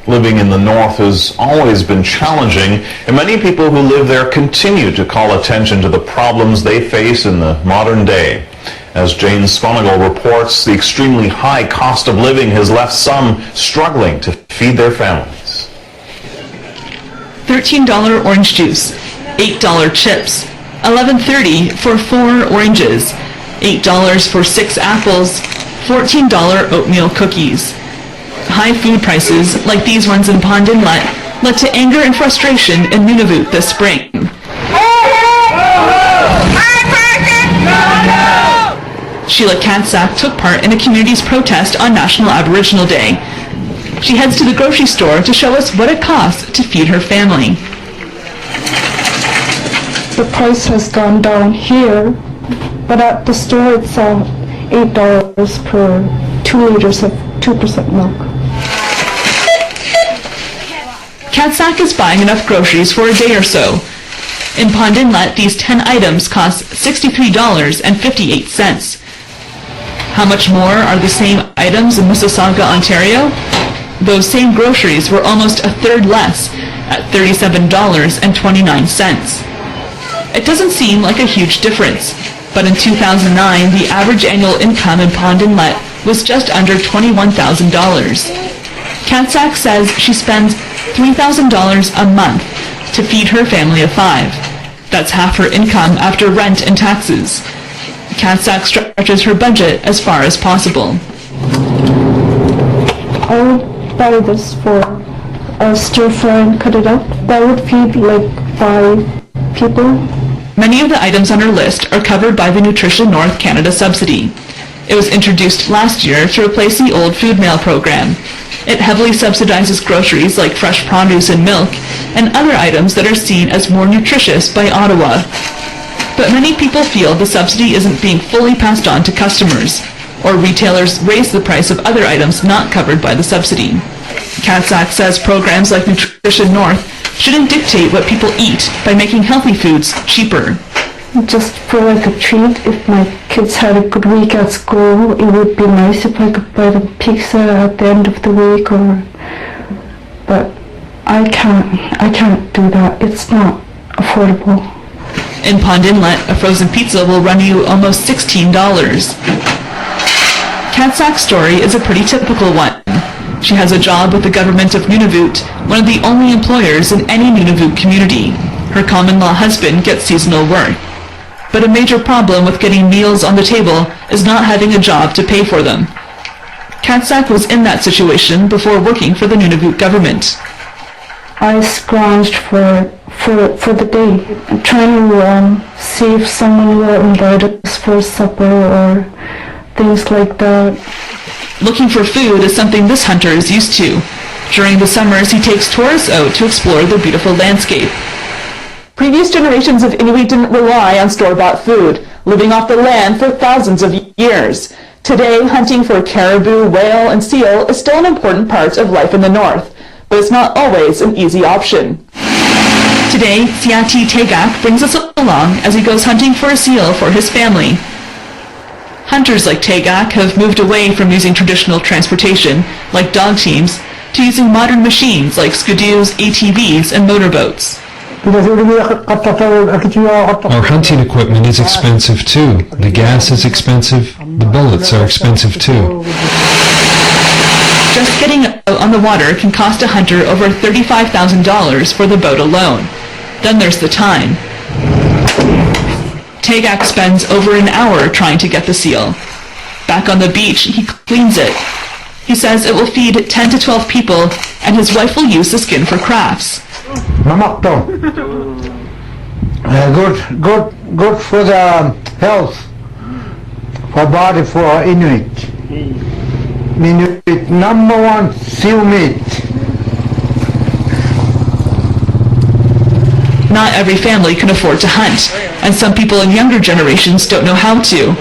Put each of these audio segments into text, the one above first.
Living in the North has always been challenging, and many people who live there continue to call attention to the problems they face in the modern day. As Jane Sponigal reports, the extremely high cost of living has left some struggling to feed their families. $13 orange juice, $8 chips, $11.30 for 4 oranges, $8 for 6 apples, $14 oatmeal cookies. High food prices, like these ones in Pond Inlet, led to anger and frustration in Nunavut this spring. Sheila Katsak took part in a community's protest on National Aboriginal Day. She heads to the grocery store to show us what it costs to feed her family. The price has gone down here, but at the store it's $8 per 2 liters of 2% milk. Katsak is buying enough groceries for a day or so. In Pond Inlet, these 10 items cost $63.58. How much more are the same items in Mississauga, Ontario? Those same groceries were almost a third less, at $37.29. It doesn't seem like a huge difference, but in 2009, the average annual income in Pond Inlet was just under $21,000. Katsak says she spends $3,000 a month to feed her family of 5. That's half her income after rent and taxes. Katsak stretches her budget as far as possible. I would buy this for a stir fry and cut it up. That would feed like 5 people. Many of the items on her list are covered by the Nutrition North Canada subsidy. It was introduced last year to replace the old food mail program. It heavily subsidizes groceries like fresh produce and milk, and other items that are seen as more nutritious by Ottawa. But many people feel the subsidy isn't being fully passed on to customers, or retailers raise the price of other items not covered by the subsidy. Katsak says programs like Nutrition North shouldn't dictate what people eat by making healthy foods cheaper. Just for like a treat, if my kids had a good week at school, it would be nice if I could buy them pizza at the end of the week, but I can't do that. It's not affordable. In Pond Inlet, a frozen pizza will run you almost $16. Katsak's story is a pretty typical one. She has a job with the government of Nunavut, one of the only employers in any Nunavut community. Her common-law husband gets seasonal work. But a major problem with getting meals on the table is not having a job to pay for them. Katsak was in that situation before working for the Nunavut government. I scrounged for the day, trying to see if someone will invite us for supper or things like that. Looking for food is something this hunter is used to. During the summers, he takes tourists out to explore the beautiful landscape. Previous generations of Inuit didn't rely on store-bought food, living off the land for thousands of years. Today, hunting for caribou, whale, and seal is still an important part of life in the north, but it's not always an easy option. Today, Siati Tegak brings us along as he goes hunting for a seal for his family. Hunters like Tegak have moved away from using traditional transportation, like dog teams, to using modern machines like skidoos, ATVs, and motorboats. Our hunting equipment is expensive too. The gas is expensive. The bullets are expensive too. Just getting out on the water can cost a hunter over $35,000 for the boat alone. Then there's the time. Tegak spends over an hour trying to get the seal. Back on the beach, he cleans it. He says it will feed 10 to 12 people, and his wife will use the skin for crafts. Good for the health, for body, for Inuit. Inuit #1 seal meat. Not every family can afford to hunt, and some people in younger generations don't know how to.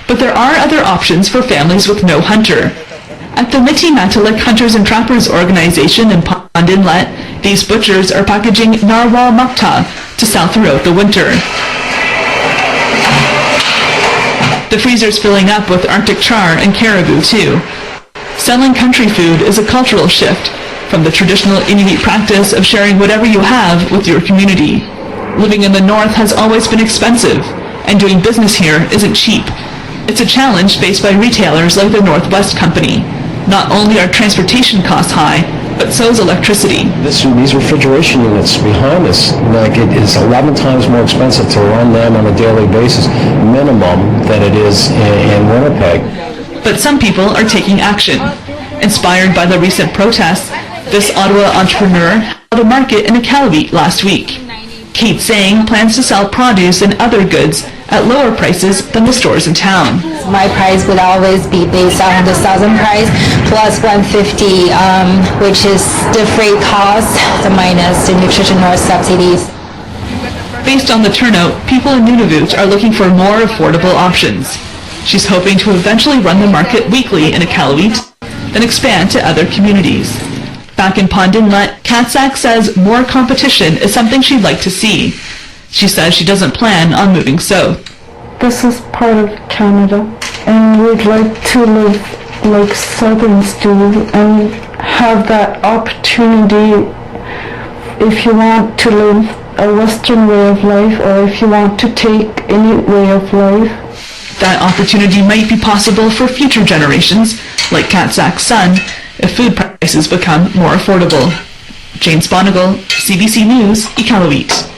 But there are other options for families with no hunter. At the Miti-Matalik Hunters and Trappers organization in Pond Inlet, these butchers are packaging narwhal mukta to sell throughout the winter. The freezer's filling up with Arctic char and caribou too. Selling country food is a cultural shift, from the traditional Inuit practice of sharing whatever you have with your community. Living in the north has always been expensive, and doing business here isn't cheap. It's a challenge faced by retailers like the Northwest Company. Not only are transportation costs high, but so is electricity. These refrigeration units behind us, like it is 11 times more expensive to run them on a daily basis, minimum, than it is in Winnipeg. But some people are taking action. Inspired by the recent protests, this Ottawa entrepreneur held a market in Iqaluit last week. Kate Zhang plans to sell produce and other goods at lower prices than the stores in town. My price would always be based on the southern price plus 150, which is the freight cost minus the nutritional subsidies. Based on the turnout, people in Nunavut are looking for more affordable options. She's hoping to eventually run the market weekly in Iqaluit, then expand to other communities. Back in Pond Inlet, Katsak says more competition is something she'd like to see. She says she doesn't plan on moving south. This is part of Canada, and we'd like to live like Southerns do and have that opportunity if you want to live a Western way of life or if you want to take any way of life. That opportunity might be possible for future generations, like Katsak's son, if food prices become more affordable. Jane Sponigal, CBC News, Iqaluit.